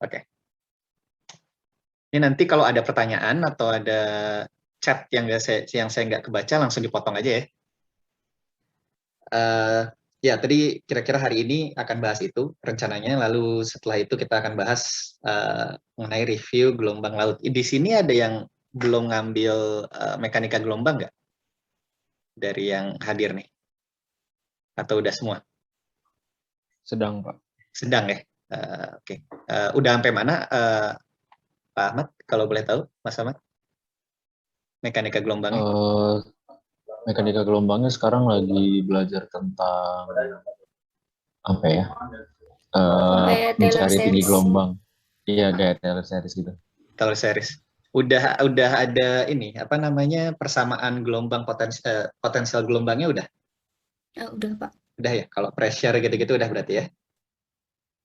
Oke. Ini nanti kalau ada pertanyaan atau ada chat yang saya nggak kebaca, langsung dipotong aja ya. Ya, tadi kira-kira hari ini akan bahas itu rencananya, lalu setelah itu kita akan bahas mengenai review gelombang laut. Di sini ada yang belum ngambil mekanika gelombang nggak? Dari yang hadir nih? Atau udah semua? Sedang, Pak. Sedang ya? Oke. Udah sampai mana, Pak Ahmad, kalau boleh tahu, Mas Ahmad? Mekanika gelombangnya? Mekanika gelombangnya sekarang lagi belajar tentang apa ya? Kayak Taylor Mencari tinggi series. gelombang. Iya, kayak Taylor series gitu. Taylor series. Udah ada ini, apa namanya, persamaan gelombang potensial gelombangnya udah? Udah, Pak. Udah ya? Kalau pressure gitu-gitu udah berarti ya?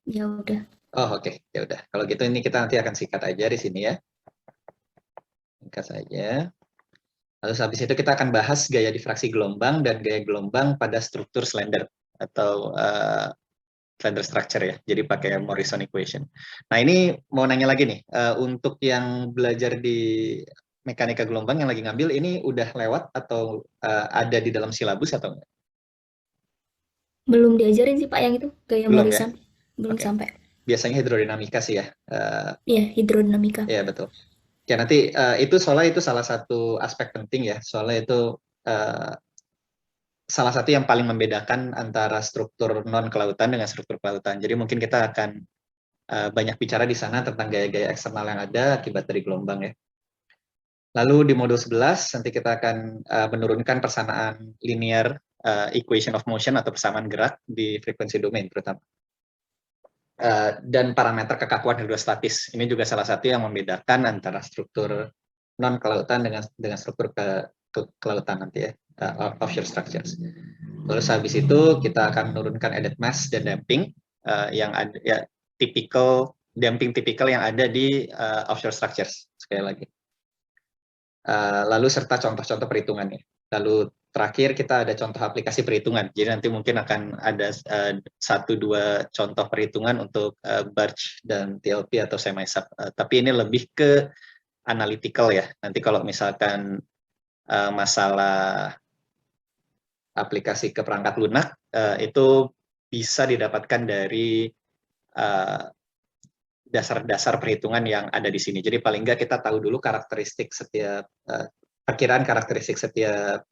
Ya udah. Oh, oke. Ya udah. Kalau gitu ini kita nanti akan sikat aja di sini ya. Singkat saja. Lalu habis itu kita akan bahas gaya difraksi gelombang dan gaya gelombang pada struktur slender atau slender structure ya. Jadi pakai Morrison equation. Nah, ini mau nanya lagi nih, untuk yang belajar di mekanika gelombang yang lagi ngambil ini udah lewat atau ada di dalam silabus atau enggak? Belum diajarin sih, Pak, yang itu gaya Belum ya? Morrison. Belum Oke. sampai. Biasanya hidrodinamika sih ya. Iya, hidrodinamika. Ya betul. Ya nanti itu soalnya itu salah satu aspek penting ya. Soalnya itu salah satu yang paling membedakan antara struktur non kelautan dengan struktur kelautan. Jadi mungkin kita akan banyak bicara di sana tentang gaya-gaya eksternal yang ada akibat dari gelombang ya. Lalu di modul 11 nanti kita akan menurunkan persamaan linear equation of motion atau persamaan gerak di frekuensi domain terutama. Dan parameter kekakuan hidrostatis. Ini juga salah satu yang membedakan antara struktur non kelautan dengan struktur kelautan nanti ya, offshore structures. Terus habis itu kita akan menurunkan added mass dan damping yang ada ya, damping tipikal yang ada di offshore structures sekali lagi. Lalu serta contoh-contoh perhitungannya. Lalu terakhir kita ada contoh aplikasi perhitungan. Jadi nanti mungkin akan ada 1-2 contoh perhitungan untuk barge dan TLP atau semi-sub. Tapi ini lebih ke analytical ya. Nanti kalau misalkan masalah aplikasi ke perangkat lunak itu bisa didapatkan dari dasar-dasar perhitungan yang ada di sini. Jadi paling nggak kita tahu dulu karakteristik setiap perkiraan karakteristik setiap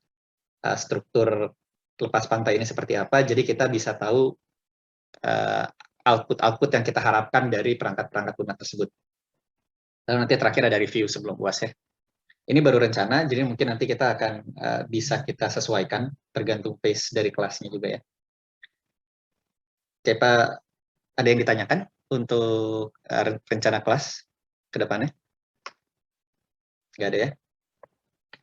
struktur lepas pantai ini seperti apa. Jadi kita bisa tahu output yang kita harapkan dari perangkat-perangkat lunak tersebut. Lalu nanti terakhir ada review sebelum UAS ya. Ini baru rencana, jadi mungkin nanti kita akan bisa kita sesuaikan tergantung pace dari kelasnya juga ya. Oke Pak, ada yang ditanyakan untuk rencana kelas ke depannya? Nggak ada ya?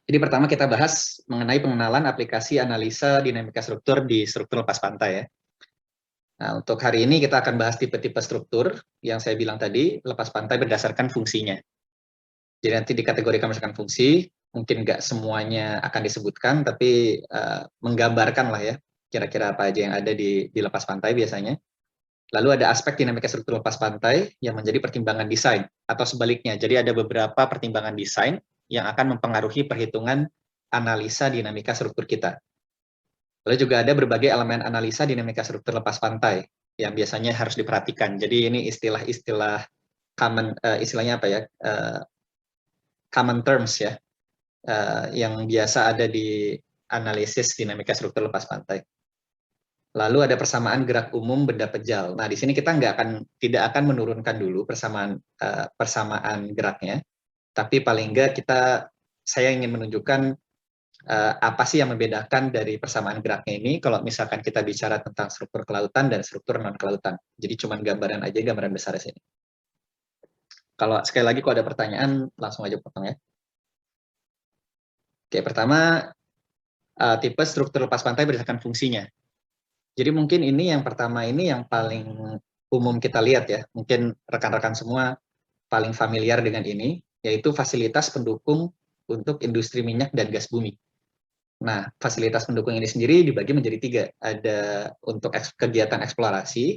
Jadi pertama kita bahas mengenai pengenalan aplikasi analisa dinamika struktur di struktur lepas pantai ya. Nah, untuk hari ini kita akan bahas tipe-tipe struktur yang saya bilang tadi, lepas pantai berdasarkan fungsinya. Jadi nanti dikategorikan berdasarkan fungsi, mungkin nggak semuanya akan disebutkan, tapi menggambarkan lah ya, kira-kira apa aja yang ada di lepas pantai biasanya. Lalu ada aspek dinamika struktur lepas pantai yang menjadi pertimbangan desain, atau sebaliknya. Jadi ada beberapa pertimbangan desain yang akan mempengaruhi perhitungan analisa dinamika struktur kita. Lalu juga ada berbagai elemen analisa dinamika struktur lepas pantai yang biasanya harus diperhatikan. Jadi ini istilah-istilah common, istilahnya apa ya, common terms ya, yang biasa ada di analisis dinamika struktur lepas pantai. Lalu ada persamaan gerak umum benda pejal. Nah, di sini kita tidak akan menurunkan dulu persamaan geraknya, tapi paling enggak saya ingin menunjukkan apa sih yang membedakan dari persamaan geraknya ini kalau misalkan kita bicara tentang struktur kelautan dan struktur non kelautan. Jadi cuma gambaran aja, gambaran besar di sini. Kalau sekali lagi kalau ada pertanyaan langsung aja potong ya. Oke, pertama tipe struktur lepas pantai berdasarkan fungsinya. Jadi mungkin ini yang pertama ini yang paling umum kita lihat ya. Mungkin rekan-rekan semua paling familiar dengan ini, yaitu fasilitas pendukung untuk industri minyak dan gas bumi. Nah, fasilitas pendukung ini sendiri dibagi menjadi 3. Ada untuk kegiatan eksplorasi,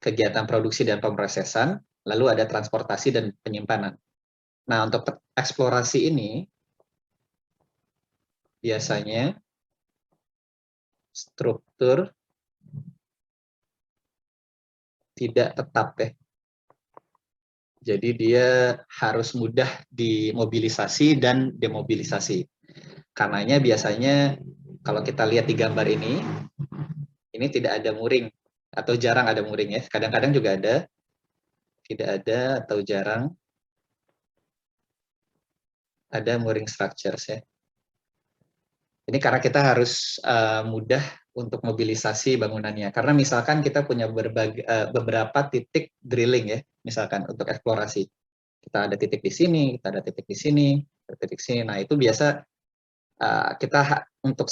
kegiatan produksi dan pemrosesan, lalu ada transportasi dan penyimpanan. Nah, untuk eksplorasi ini biasanya struktur tidak tetap ya. Jadi dia harus mudah dimobilisasi dan demobilisasi. Karenanya biasanya kalau kita lihat di gambar ini tidak ada mooring atau jarang ada mooring ya. Kadang-kadang juga ada, tidak ada atau jarang ada mooring structures ya. Ini karena kita harus mudah untuk mobilisasi bangunannya. Karena misalkan kita punya beberapa titik drilling ya, misalkan untuk eksplorasi. Kita ada titik di sini, kita ada titik di sini, ada titik sini. Nah itu biasa kita untuk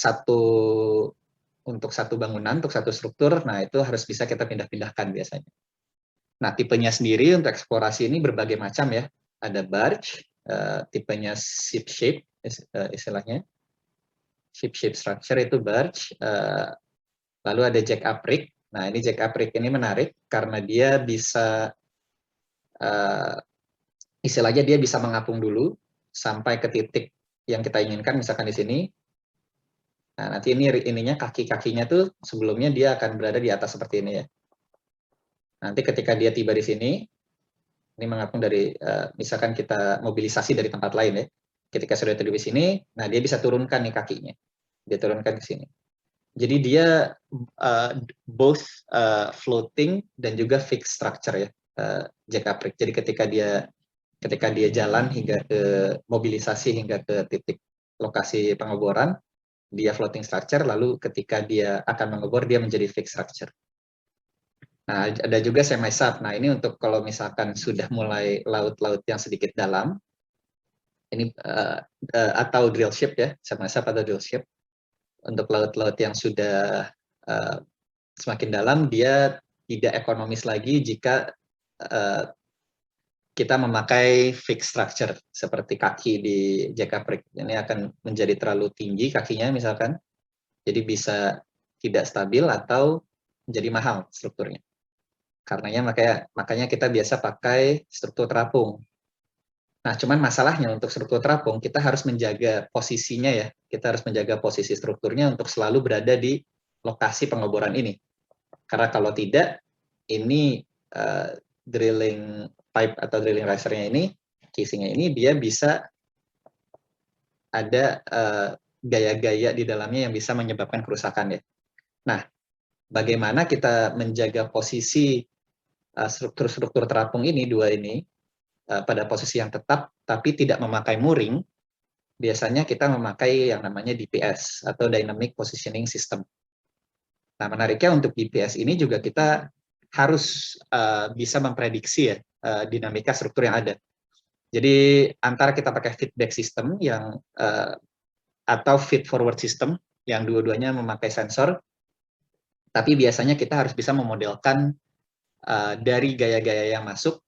satu bangunan, untuk satu struktur, nah itu harus bisa kita pindah-pindahkan biasanya. Nah tipenya sendiri untuk eksplorasi ini berbagai macam ya. Ada barge, tipenya ship shape istilahnya. Ship shape structure itu barge, lalu ada jack up rig. Nah ini jack up rig ini menarik karena dia bisa istilahnya dia bisa mengapung dulu sampai ke titik yang kita inginkan, misalkan di sini. Nah nanti ininya kaki-kakinya tuh sebelumnya dia akan berada di atas seperti ini ya. Nanti ketika dia tiba di sini, ini mengapung dari misalkan kita mobilisasi dari tempat lain ya. Ketika sudah tiba di sini, nah dia bisa turunkan nih kakinya. Dia turunkan ke sini. Jadi dia both floating dan juga fixed structure ya, jack up rig. Jadi ketika dia jalan hingga ke mobilisasi hingga ke titik lokasi pengeboran, dia floating structure, lalu ketika dia akan mengebor dia menjadi fixed structure. Nah, ada juga semi sub. Nah, ini untuk kalau misalkan sudah mulai laut-laut yang sedikit dalam, ini atau drill ship ya, semi sub atau drill ship. Untuk laut-laut yang sudah semakin dalam, dia tidak ekonomis lagi jika kita memakai fixed structure seperti kaki di jack up rig. Ini akan menjadi terlalu tinggi kakinya misalkan, jadi bisa tidak stabil atau menjadi mahal strukturnya. Karenanya makanya kita biasa pakai struktur terapung. Nah, cuman masalahnya untuk struktur terapung, kita harus menjaga posisinya ya. Kita harus menjaga posisi strukturnya untuk selalu berada di lokasi pengeboran ini. Karena kalau tidak, ini drilling pipe atau drilling risernya ini, casingnya ini, dia bisa ada gaya-gaya di dalamnya yang bisa menyebabkan kerusakan ya. Nah, bagaimana kita menjaga posisi struktur-struktur terapung ini, dua ini, pada posisi yang tetap, tapi tidak memakai mooring, biasanya kita memakai yang namanya DPS, atau Dynamic Positioning System. Nah, menariknya untuk DPS ini juga kita harus bisa memprediksi ya, dinamika struktur yang ada. Jadi, antara kita pakai feedback system yang atau feed forward system, yang dua-duanya memakai sensor, tapi biasanya kita harus bisa memodelkan dari gaya-gaya yang masuk,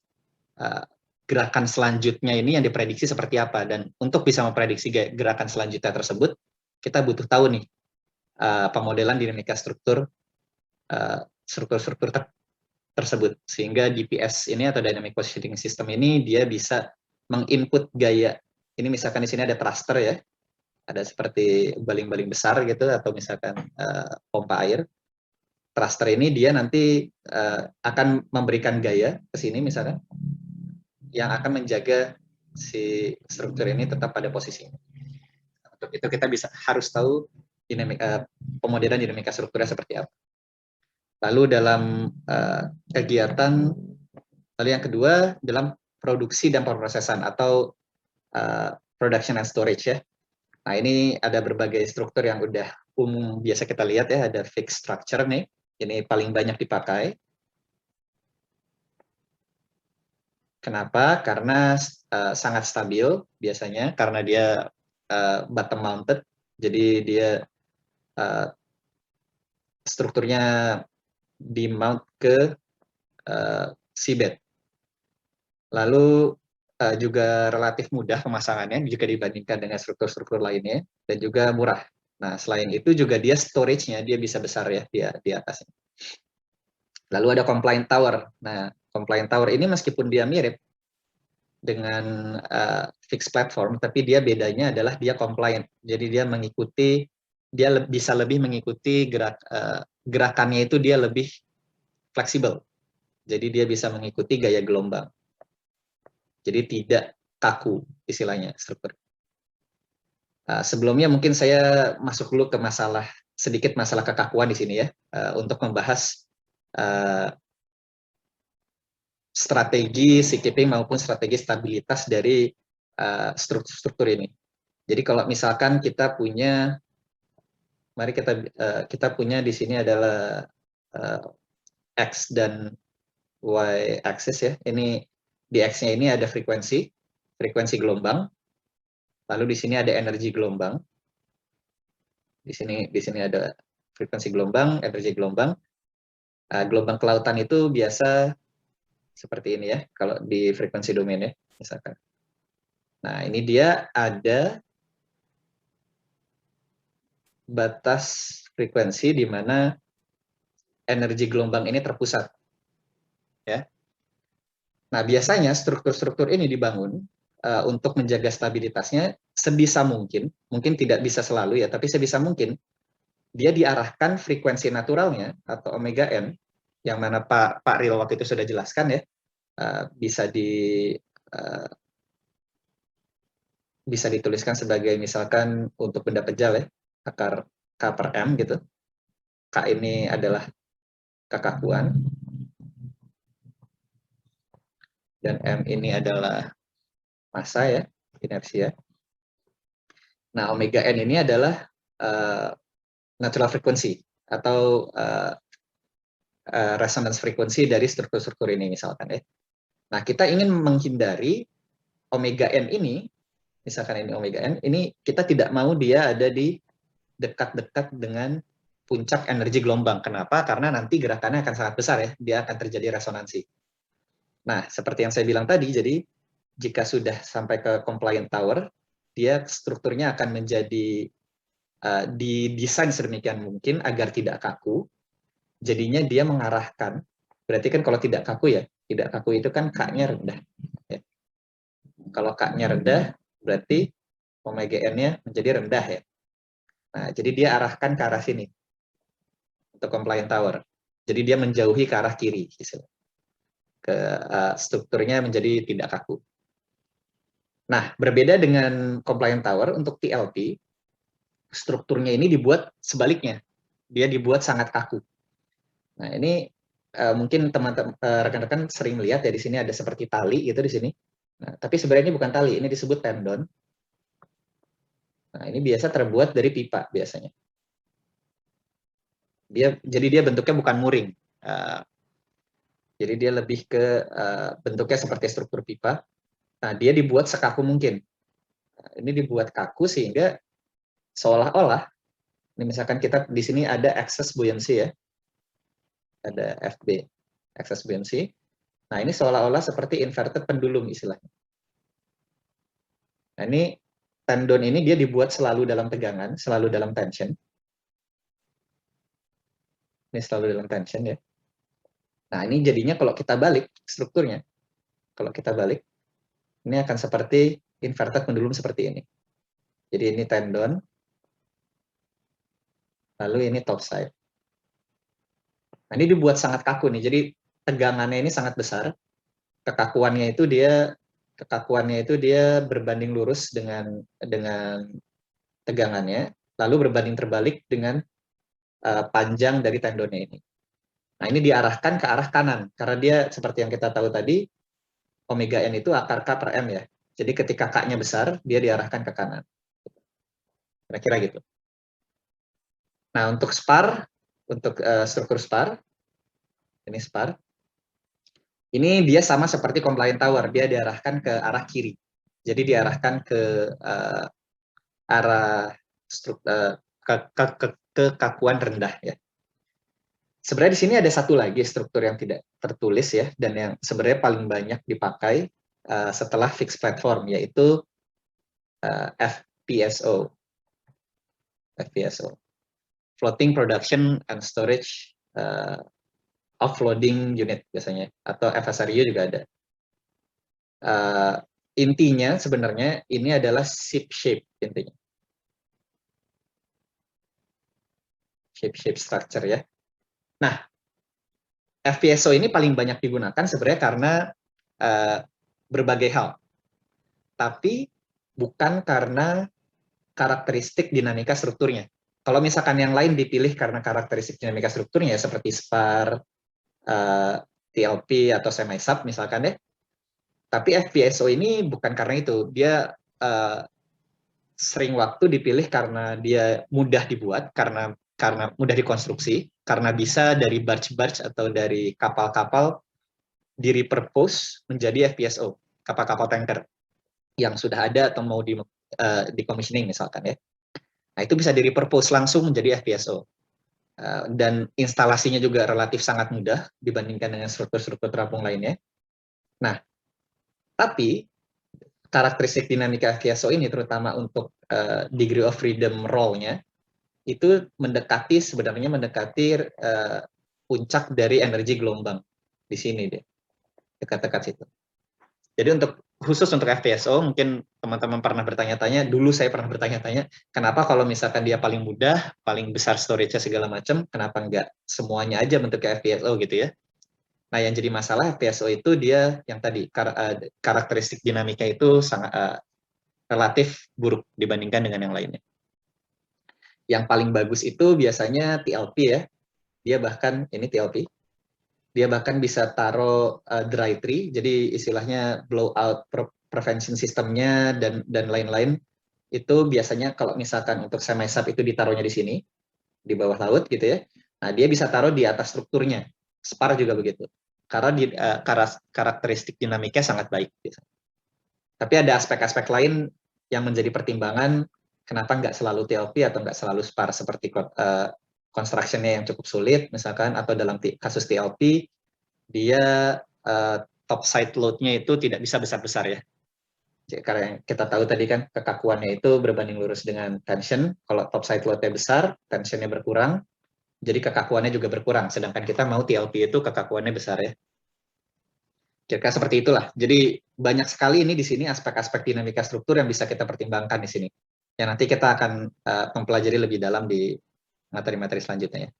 gerakan selanjutnya ini yang diprediksi seperti apa. Dan untuk bisa memprediksi gerakan selanjutnya tersebut, kita butuh tahu nih pemodelan dinamika struktur tersebut. Sehingga DPS ini atau Dynamic Positioning System ini dia bisa menginput gaya. Ini misalkan di sini ada thruster ya, ada seperti baling-baling besar gitu, atau misalkan pompa air. Thruster ini dia nanti akan memberikan gaya ke sini misalkan, yang akan menjaga si struktur ini tetap pada posisinya. Untuk itu kita harus tahu pemodelan dinamika strukturnya seperti apa. Lalu dalam kegiatan, lalu yang kedua dalam produksi dan pemrosesan atau production and storage ya. Nah ini ada berbagai struktur yang udah umum biasa kita lihat ya, ada fixed structure nih. Ini paling banyak dipakai. Kenapa? Karena sangat stabil biasanya, karena dia bottom mounted, jadi dia strukturnya di mount ke seabed. Lalu juga relatif mudah pemasangannya jika dibandingkan dengan struktur-struktur lainnya, dan juga murah. Nah, selain itu juga dia storage-nya dia bisa besar ya di atasnya. Lalu ada compliant tower. Nah, Compliant tower ini meskipun dia mirip dengan fixed platform, tapi dia bedanya adalah dia compliant. Jadi dia mengikuti, dia bisa lebih mengikuti gerakannya itu dia lebih fleksibel. Jadi dia bisa mengikuti gaya gelombang. Jadi tidak kaku istilahnya struktur. Sebelumnya mungkin saya masuk dulu ke sedikit masalah kekakuan di sini ya, untuk membahas strategi seakeeping maupun strategi stabilitas dari struktur ini. Jadi kalau misalkan kita punya, mari kita punya di sini adalah X dan Y axis ya. Ini di X-nya ini ada frekuensi gelombang. Lalu di sini ada energi gelombang. Di sini ada frekuensi gelombang, energi gelombang. Gelombang kelautan itu biasa seperti ini ya, kalau di frekuensi domain ya, misalkan. Nah, ini dia ada batas frekuensi di mana energi gelombang ini terpusat. Ya. Nah, biasanya struktur-struktur ini dibangun untuk menjaga stabilitasnya sebisa mungkin tidak bisa selalu ya, tapi sebisa mungkin dia diarahkan frekuensi naturalnya atau omega n, yang mana Pak Ril waktu itu sudah jelaskan ya, bisa dituliskan sebagai misalkan untuk benda pejal ya, akar K per M gitu. K ini adalah kekakuan, dan M ini adalah massa ya, inersia. Nah, omega n ini adalah natural frequency atau resonance frequency dari struktur-struktur ini misalkan ya. Nah, kita ingin menghindari omega n ini, misalkan ini omega n, ini kita tidak mau dia ada di dekat-dekat dengan puncak energi gelombang. Kenapa? Karena nanti gerakannya akan sangat besar ya, dia akan terjadi resonansi. Nah, seperti yang saya bilang tadi, jadi jika sudah sampai ke compliant tower, dia strukturnya akan menjadi didesain sedemikian mungkin agar tidak kaku. Jadinya dia mengarahkan, berarti kan kalau tidak kaku ya, tidak kaku itu kan K-nya rendah. Ya. Kalau K-nya rendah, berarti omega n-nya menjadi rendah ya. Nah, jadi dia arahkan ke arah sini untuk compliant tower. Jadi dia menjauhi ke arah kiri, strukturnya menjadi tidak kaku. Nah, berbeda dengan compliant tower, untuk TLP, strukturnya ini dibuat sebaliknya. Dia dibuat sangat kaku. Nah, ini mungkin teman-teman rekan-rekan sering lihat ya, di sini ada seperti tali gitu di sini. Nah, tapi sebenarnya ini bukan tali, ini disebut tendon. Nah, ini biasa terbuat dari pipa biasanya. Jadi dia bentuknya bukan muring. Jadi dia lebih ke bentuknya seperti struktur pipa. Nah, dia dibuat sekaku mungkin. Nah, ini dibuat kaku sehingga seolah-olah, ini misalkan kita di sini ada excess buoyancy ya, ada FB, excess buoyancy. Nah, ini seolah-olah seperti inverted pendulum istilahnya. Nah, ini tendon ini dia dibuat selalu dalam tegangan, selalu dalam tension. Ini selalu dalam tension ya. Nah, ini jadinya kalau kita balik strukturnya, kalau kita balik, ini akan seperti inverted pendulum seperti ini. Jadi ini tendon, lalu ini top side. Nah, ini dibuat sangat kaku nih, jadi tegangannya ini sangat besar. Kekakuannya itu dia berbanding lurus dengan tegangannya, lalu berbanding terbalik dengan panjang dari tendonnya ini. Nah, ini diarahkan ke arah kanan, karena dia seperti yang kita tahu tadi, omega n itu akar K per M ya. Jadi ketika K-nya besar, dia diarahkan ke kanan. Kira-kira gitu. Nah, untuk SPAR, untuk struktur SPAR, ini SPAR, ini dia sama seperti compliant tower, dia diarahkan ke arah kiri. Jadi diarahkan ke arah kekakuan rendah ya. Sebenarnya di sini ada satu lagi struktur yang tidak tertulis ya, dan yang sebenarnya paling banyak dipakai setelah fixed platform, yaitu FPSO. FPSO. Floating Production and Storage offloading unit biasanya, atau FSRU juga ada. Intinya sebenarnya ini adalah ship shape intinya. Shape structure ya. Nah, FPSO ini paling banyak digunakan sebenarnya karena berbagai hal. Tapi bukan karena karakteristik dinamika strukturnya. Kalau misalkan yang lain dipilih karena karakteristik dinamika strukturnya seperti spar, TLP atau semi-sub misalkan ya. Tapi FPSO ini bukan karena itu. Dia sering waktu dipilih karena dia mudah dibuat, karena mudah dikonstruksi, karena bisa dari barge-barge atau dari kapal-kapal di-repurpose menjadi FPSO, kapal-kapal tanker yang sudah ada atau mau di commissioning misalkan ya. Nah, itu bisa di-repurpose langsung menjadi FPSO. Dan instalasinya juga relatif sangat mudah dibandingkan dengan struktur-struktur terapung lainnya. Nah, tapi karakteristik dinamika FPSO ini terutama untuk degree of freedom role-nya itu sebenarnya mendekati puncak dari energi gelombang di sini deh, dekat-dekat situ. Jadi khusus untuk FPSO, mungkin teman-teman pernah bertanya-tanya, dulu saya pernah bertanya-tanya, kenapa kalau misalkan dia paling mudah, paling besar storage-nya segala macam, kenapa nggak semuanya aja bentuknya FPSO gitu ya? Nah, yang jadi masalah FPSO itu dia yang tadi, karakteristik dinamika itu sangat relatif buruk dibandingkan dengan yang lainnya. Yang paling bagus itu biasanya TLP ya, dia bahkan, ini TLP, dia bahkan bisa taruh dry tree, jadi istilahnya blowout prevention sistemnya dan lain-lain. Itu biasanya kalau misalkan untuk semi-sub itu ditaruhnya di sini, di bawah laut gitu ya. Nah, dia bisa taruh di atas strukturnya. Spar juga begitu. Karena karakteristik dinamiknya sangat baik. Gitu. Tapi ada aspek-aspek lain yang menjadi pertimbangan kenapa nggak selalu TLP atau nggak selalu spar, seperti construction-nya yang cukup sulit misalkan, atau dalam kasus TLP dia top side load-nya itu tidak bisa besar-besar ya. Karena kita tahu tadi kan kekakuannya itu berbanding lurus dengan tension. Kalau top side load-nya besar, tension-nya berkurang, jadi kekakuannya juga berkurang. Sedangkan kita mau TLP itu kekakuannya besar ya. Kira-kira seperti itulah. Jadi banyak sekali ini di sini aspek-aspek dinamika struktur yang bisa kita pertimbangkan di sini. Yang nanti kita akan mempelajari lebih dalam di materi-materi selanjutnya ya.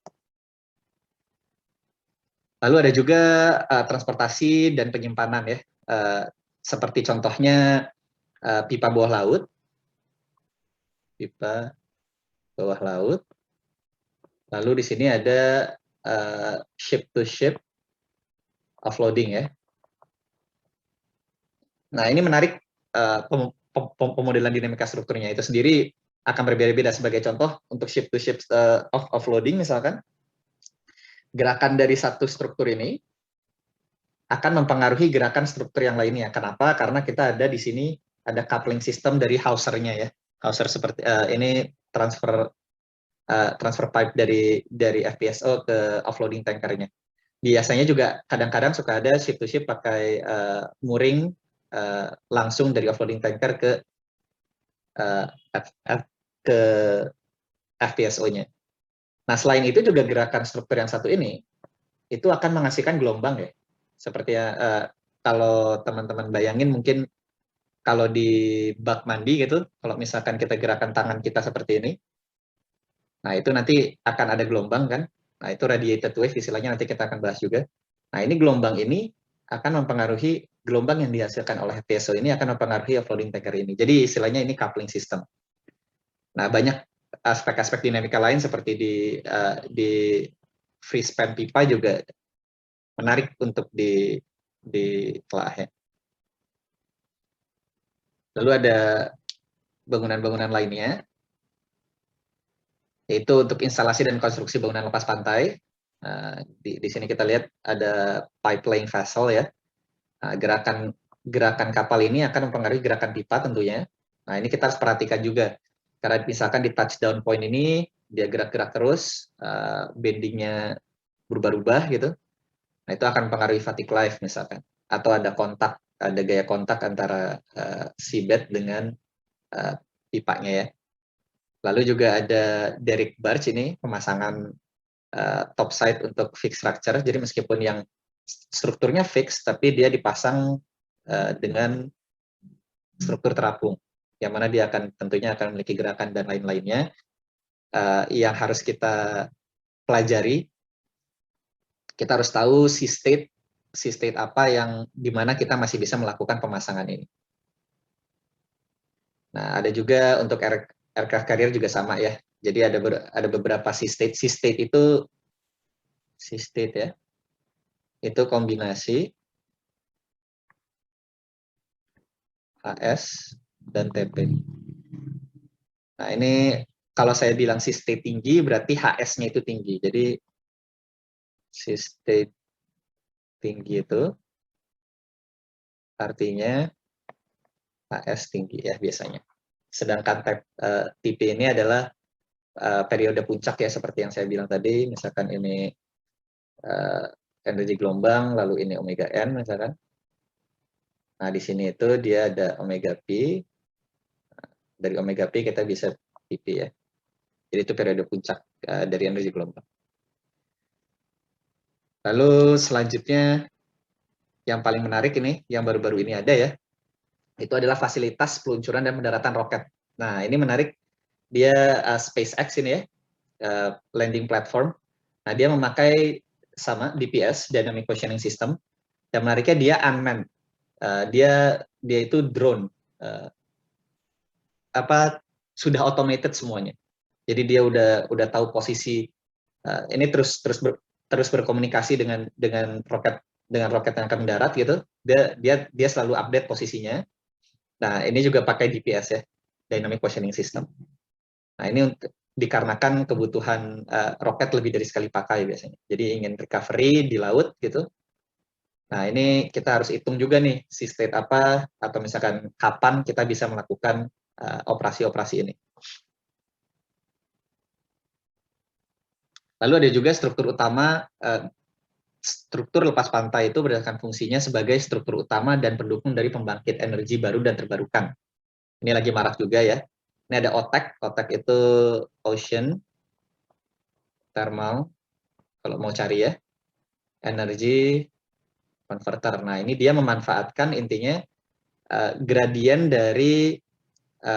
Lalu ada juga transportasi dan penyimpanan ya. Seperti contohnya pipa bawah laut. Pipa bawah laut. Lalu di sini ada ship to ship offloading ya. Nah, ini menarik, pemodelan dinamika strukturnya itu sendiri akan berbeda-beda. Sebagai contoh, untuk ship to ship offloading misalkan, gerakan dari satu struktur ini akan mempengaruhi gerakan struktur yang lainnya. Kenapa? Karena kita ada di sini, ada coupling system dari hauser-nya ya. Hauser seperti ini transfer pipe dari FPSO ke offloading tankernya. Biasanya juga kadang-kadang suka ada ship to ship pakai mooring langsung dari offloading tanker ke FPSO-nya. Nah, selain itu juga gerakan struktur yang satu ini itu akan menghasilkan gelombang ya. Seperti kalau teman-teman bayangin mungkin kalau di bak mandi gitu, kalau misalkan kita gerakan tangan kita seperti ini, nah itu nanti akan ada gelombang kan. Nah, itu radiated wave istilahnya, nanti kita akan bahas juga. Nah, ini gelombang ini akan mempengaruhi, gelombang yang dihasilkan oleh FPSO ini akan mempengaruhi offloading tanker ini. Jadi istilahnya ini coupling system. Nah, banyak aspek-aspek dinamika lain seperti di free span pipa juga menarik untuk ditelah ya. Lalu ada bangunan-bangunan lainnya, yaitu untuk instalasi dan konstruksi bangunan lepas pantai. Di sini kita lihat ada pipelaying vessel ya. Gerakan kapal ini akan mempengaruhi gerakan pipa tentunya. Nah, ini kita harus perhatikan juga. Karena misalkan di touchdown point ini, dia gerak-gerak terus, bendingnya berubah-ubah gitu. Nah, itu akan mempengaruhi fatigue life misalkan. Atau ada gaya kontak antara seabed dengan pipanya ya. Lalu juga ada derrick barge ini, pemasangan topside untuk fixed structure. Jadi meskipun yang strukturnya fix, tapi dia dipasang dengan struktur terapung, yang mana dia tentunya akan memiliki gerakan dan lain-lainnya. Yang harus kita pelajari, kita harus tahu si state apa yang dimana kita masih bisa melakukan pemasangan ini. Nah, ada juga untuk aircraft carrier juga sama ya. Jadi ada beberapa si state. Si state ya, itu kombinasi HS dan TP. Nah, ini kalau saya bilang si state tinggi, berarti HS-nya itu tinggi. Jadi si state tinggi itu artinya HS tinggi ya biasanya. Sedangkan TP ini adalah periode puncak ya, seperti yang saya bilang tadi. Misalkan ini energi gelombang, lalu ini omega n misalkan. Nah, di sini itu dia ada omega P. Dari omega P kita bisa TP ya. Jadi itu periode puncak dari energi gelombang. Lalu selanjutnya yang paling menarik ini, yang baru-baru ini ada ya, itu adalah fasilitas peluncuran dan pendaratan roket. Nah, ini menarik, dia SpaceX ini ya, landing platform. Nah, dia memakai sama DPS, Dynamic Positioning System. Dan menariknya dia unmanned. Dia itu drone. Sudah automated semuanya. Jadi dia udah tahu posisi. Ini terus berkomunikasi dengan roket yang akan mendarat gitu. Dia selalu update posisinya. Nah, ini juga pakai DPS ya, Dynamic Positioning System. Nah, ini dikarenakan kebutuhan roket lebih dari sekali pakai biasanya. Jadi ingin recovery di laut gitu. Nah, ini kita harus hitung juga nih si state apa, atau misalkan kapan kita bisa melakukan operasi-operasi ini. Lalu ada juga struktur utama. Struktur lepas pantai itu berdasarkan fungsinya sebagai struktur utama dan pendukung dari pembangkit energi baru dan terbarukan. Ini lagi marak juga ya. Ini ada OTEC. OTEC itu Ocean Thermal, kalau mau cari ya, Energy Converter. Nah, ini dia memanfaatkan intinya gradien dari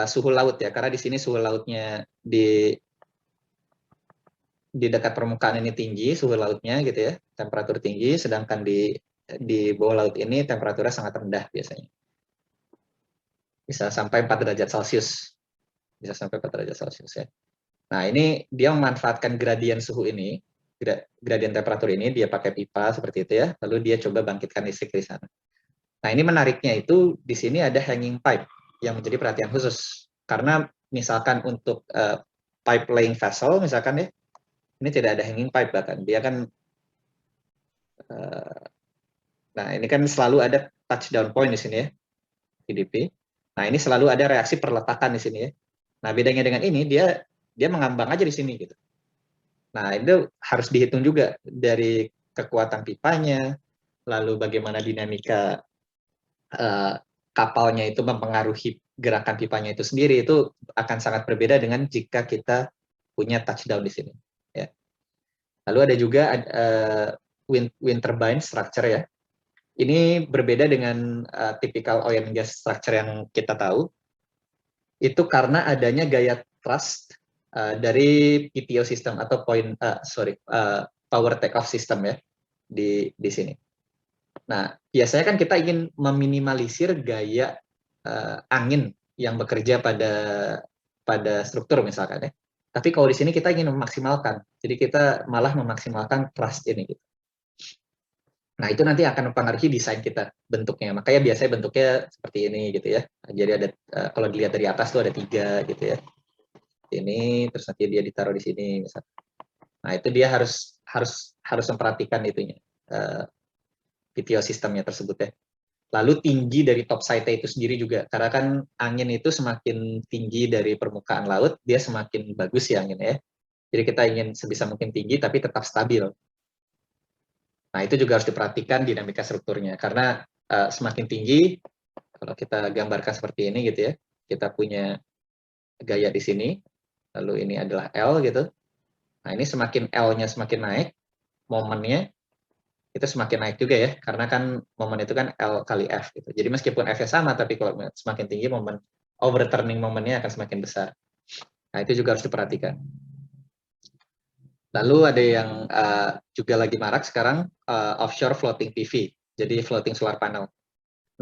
suhu laut ya, karena di sini suhu lautnya di dekat permukaan ini tinggi suhu lautnya gitu ya, temperatur tinggi, sedangkan di bawah laut ini temperaturnya sangat rendah biasanya. Bisa sampai 4 derajat Celcius. Bisa sampai 4 derajat Celcius ya. Nah, ini dia memanfaatkan gradien suhu ini, gradien temperatur ini, dia pakai pipa seperti itu ya, lalu dia coba bangkitkan listrik di sana. Nah, ini menariknya itu di sini ada hanging pipe yang menjadi perhatian khusus. Karena misalkan untuk pipe laying vessel misalkan ya, ini tidak ada hanging pipe bahkan. Dia kan nah, ini kan selalu ada touchdown point di sini ya, PDP. Nah, ini selalu ada reaksi perletakan di sini ya. Nah, bedanya dengan ini dia mengambang aja di sini gitu. Nah, itu harus dihitung juga dari kekuatan pipanya, lalu bagaimana dinamika kapalnya itu mempengaruhi gerakan pipanya itu sendiri, itu akan sangat berbeda dengan jika kita punya touchdown di sini. Ya. Lalu ada juga wind turbine structure ya. Ini berbeda dengan typical oil and gas structure yang kita tahu. Itu karena adanya gaya thrust dari PTO system atau power take off system ya di sini. Nah, biasanya kan kita ingin meminimalisir gaya angin yang bekerja pada struktur misalkan ya. Tapi kalau di sini kita ingin memaksimalkan, jadi kita malah memaksimalkan thrust ini gitu. Nah, itu nanti akan mempengaruhi desain kita bentuknya. Makanya biasanya bentuknya seperti ini gitu ya. Jadi ada kalau dilihat dari atas tuh ada 3 gitu ya. Ini terus nanti dia ditaruh di sini misalnya. Nah, itu dia harus memperhatikan itunya. PTO sistemnya tersebut ya. Lalu tinggi dari top side itu sendiri juga, karena kan angin itu semakin tinggi dari permukaan laut, dia semakin bagus ya anginnya ya. Jadi kita ingin sebisa mungkin tinggi tapi tetap stabil. Nah, itu juga harus diperhatikan dinamika strukturnya, karena semakin tinggi, kalau kita gambarkan seperti ini gitu ya, kita punya gaya di sini, lalu ini adalah L gitu. Nah, ini semakin L-nya semakin naik, momennya itu semakin naik juga ya, karena kan momen itu kan L kali F gitu. Jadi meskipun F-nya sama, tapi kalau semakin tinggi momen overturning momennya akan semakin besar. Nah, itu juga harus diperhatikan. Lalu ada yang juga lagi marak sekarang, offshore floating PV, jadi floating solar panel.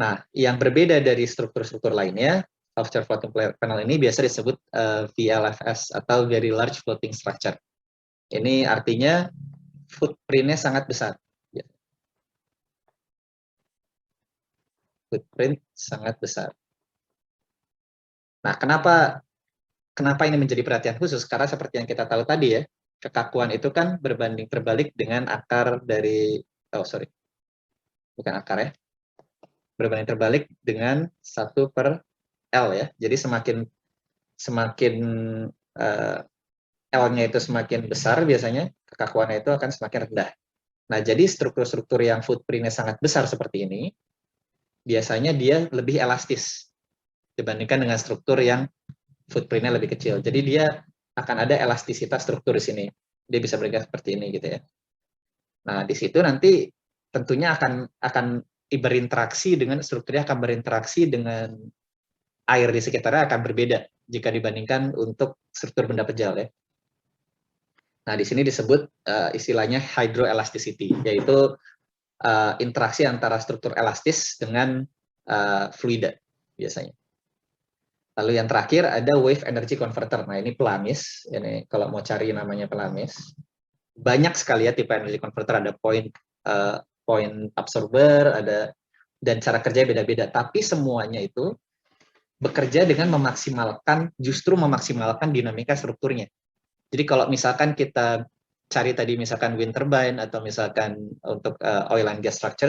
Nah, yang berbeda dari struktur-struktur lainnya, offshore floating panel ini biasa disebut VLFS atau Very Large Floating Structure. Ini artinya footprint-nya sangat besar. Footprint sangat besar. Nah, kenapa ini menjadi perhatian khusus? Karena seperti yang kita tahu tadi ya, kekakuan itu kan berbanding terbalik dengan akar dari, bukan akar ya, berbanding terbalik dengan 1/L ya. Jadi semakin L-nya itu semakin besar, biasanya kekakuannya itu akan semakin rendah. Nah, jadi struktur-struktur yang footprint-nya sangat besar seperti ini, biasanya dia lebih elastis dibandingkan dengan struktur yang footprint-nya lebih kecil. Jadi dia akan ada elastisitas struktur di sini. Dia bisa bergerak seperti ini gitu ya. Nah, di situ nanti tentunya akan berinteraksi dengan strukturnya, akan berinteraksi dengan air di sekitarnya akan berbeda jika dibandingkan untuk struktur benda pejal ya. Nah, di sini disebut istilahnya hydroelasticity, yaitu interaksi antara struktur elastis dengan fluida biasanya. Lalu yang terakhir ada wave energy converter. Nah, ini pelamis. Ini kalau mau cari namanya pelamis. Banyak sekali ya tipe energy converter, ada point absorber, ada, dan cara kerjanya beda-beda. Tapi semuanya itu bekerja dengan justru memaksimalkan dinamika strukturnya. Jadi kalau misalkan kita cari tadi misalkan wind turbine atau misalkan untuk oil and gas structure,